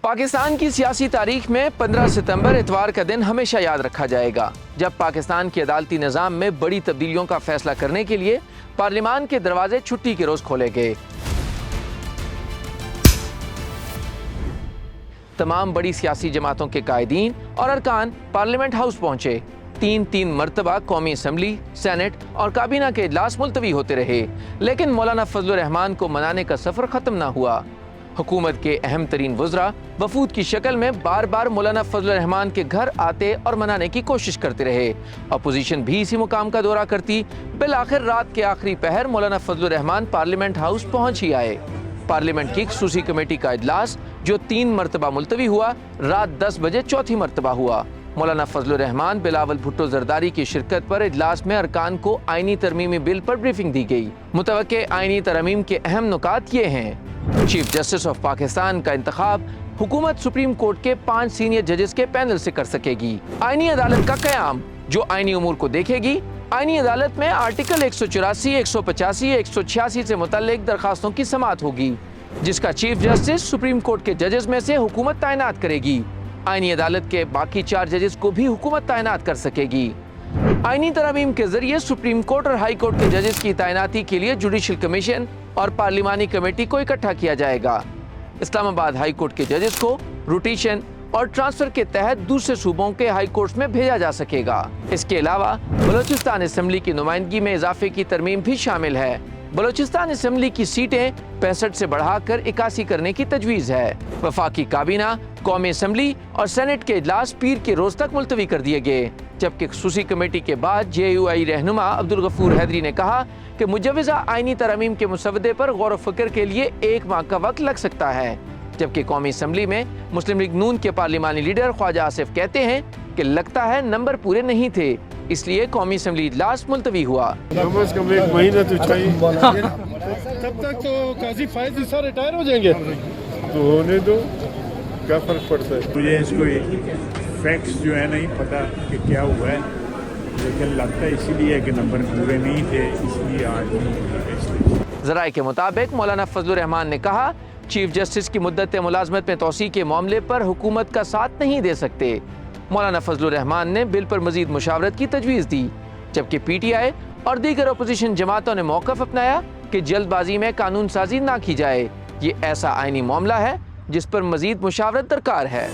पाकिस्तान की सियासी तारीख में 15 सितंबर इतवार का दिन हमेशा याद रखा जाएगा, जब पाकिस्तान के अदालती निज़ाम में बड़ी तब्दीलियों का फैसला करने के लिए पार्लियामान के दरवाजे छुट्टी के रोज खोले गए। तमाम बड़ी सियासी जमातों के कायदीन और अरकान पार्लियामेंट हाउस पहुंचे। तीन मरतबा कौमी असम्बली, सेनेट और काबीना के इजलास मुलतवी होते रहे, लेकिन मौलाना फजल रहमान को मनाने का सफर खत्म ना हुआ। हुकूमत के अहम तरीन वज़रा वफूद की शक्ल में बार बार मौलाना फजल रहमान के घर आते और मनाने की कोशिश करते रहे। अपोजिशन भी इसी मुकाम का दौरा करती। बिल आखिर रात के आखिरी पहर मौलाना फजल रहमान पार्लियामेंट हाउस पहुंच ही आए। पार्लियामेंट की खसूसी कमेटी का इजलास जो 3 मरतबा मुलतवी हुआ, रात 10 बजे चौथी मरतबा हुआ। मौलाना फजल रहमान, बिलावल भुट्टो जरदारी की शिरकत पर इजलास में अरकान को आईनी तरमीमी बिल पर ब्रीफिंग दी गई। मुतवक्के आईनी तरमीम के अहम नुकात ये हैं: चीफ जस्टिस ऑफ पाकिस्तान का इंतखाब हुकूमत सुप्रीम कोर्ट के 5 सीनियर जजेस के पैनल से कर सकेगी। आईनी अदालत का क़याम जो आईनी उमूर को देखेगी। आईनी अदालत में आर्टिकल 184, 185, 186 से मुतल्लिक दरखास्तों की समाअत होगी, जिसका चीफ जस्टिस सुप्रीम कोर्ट के जजेस में से हुकूमत तैनात करेगी। आईनी अदालत के बाकी 4 जजेस को भी हुकूमत तैनात कर सकेगी। आईनी तरमीम के जरिए सुप्रीम कोर्ट और हाई कोर्ट के जजेस की तैनाती के लिए जुडिशल कमीशन और पार्लिमानी कमेटी को इकट्ठा किया जाएगा। इस्लामाबाद हाई कोर्ट के जजेस को रोटेशन और ट्रांसफर के तहत दूसरे सूबों के हाई कोर्ट्स में भेजा जा सकेगा। इसके अलावा बलोचिस्तान असेंबली की नुमाइंदगी में इजाफे की तरमीम भी शामिल है। बलोचिस्तान असेंबली की सीटें 65 से बढ़ाकर 81 करने की तजवीज़ है। वफाकी काबीना, कौमी असेंबली और सेनेट के इजलास पीर के रोज तक मुलतवी कर दिए गए, जबकि खसूसी कमेटी के बाद JUI रहनुमा अब्दुल गफूर हैदरी ने कहा कि मुजव्वज़ा आईनी तरमीम के मुसवदे पर गौर व फिक्र के लिए 1 माह का वक्त लग सकता है। जबकि कौमी असेंबली में मुस्लिम लीग नून के पार्लिमानी लीडर ख्वाजा आसिफ कहते हैं कि लगता है नंबर पूरे नहीं थे, इसलिए कौमी असेंबली इजलास मुलतवी हुआ। कम से कम 1 महीना तो चाहिए। तब तक तो काजी फायद इसा रिटायर हो जाएंगे, तो होने दो, क्या फर्क पड़ता है। मुझे इसको फैक्ट्स जो है नहीं पता कि क्या हुआ है, लेकिन लगता है इसीलिए कि नंबर पूरे नहीं थे, इसलिए आज ज़राए के मुताबिक मौलाना फजल रहमान ने कहा चीफ जस्टिस की मुद्दत मुलाजमत में तोसी के मामले पर हुकूमत का साथ नहीं दे सकते। मौलाना फजल रहमान ने बिल पर मजीद मुशावरत की तजवीज़ दी, जबकि PTI और दीगर अपोजिशन जमातों ने मौक़िफ़ अपनाया कि जल्दबाजी में कानून साजी ना की जाए। ये ऐसा आईनी मामला है जिस पर मजीद मुशावरत दरकार है।